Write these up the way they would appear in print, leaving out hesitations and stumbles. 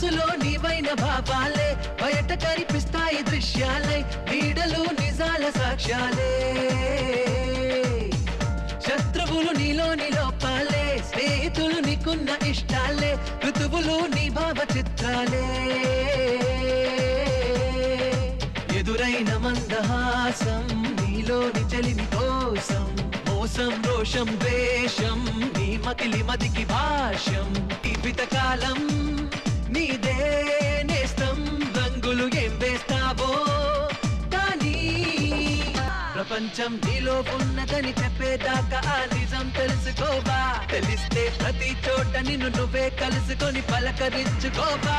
మనసులో నీవైన భావాలే బయట కనిపిస్తాయి దృశ్యాలై నీడలు నిజాల సాక్ష్యాలే శత్రువులు నీలోని లోపాలే స్నేహితులు నీకున్న ఇష్టాలే ఋతువులు నీ భావ చిత్రాలే ఎదురైన మందహాసం నీలోని చలిమి కోసం మోసం రోషం ద్వేషం నీ మకిలి మదికి భాష్యం జీవిత కాలం నీదే నేస్తం రంగులు ఏం వేస్తావో కానీ ప్రపంచం నీలో ఉన్నదని చెప్పేదాకా ఆ నిజం తెలుసుకోవా తెలిస్తే ప్రతి చోట నిన్ను నువ్వే కలుసుకొని పలకరించుకోవా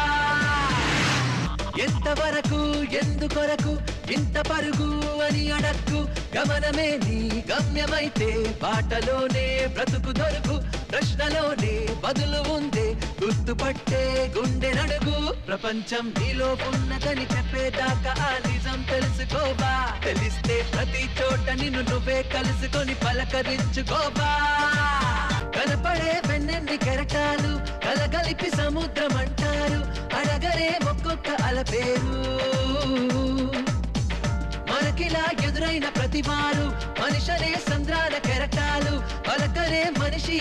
ఎంతవరకు ఎందుకొరకు ఇంత పరుగు అని అడక్కు గమనమే నీ గమ్యమైతే బాటలోనే బ్రతుకు దొరుకు ప్రశ్నలోనే బదులు ఉందే గుర్తుపట్టే గుండె నడుగు ప్రపంచం నీలో ఉన్నదని చెప్పేదాకా ఆ నిజం తెలుసుకోవా తెలిస్తే ప్రతి చోట నిన్ను నువ్వే కలుసుకొని పలకరించుకోవా కనపడే వెన్నెన్ని కెరటాలు కలగలిపి సముద్రం అంటారు అడగరే ఒక్కొక్క అలపేరు మనకిలా ఎదురైన ప్రతివారు మనిషనే సంద్రాల కెరటాలు పలకరే మనిషి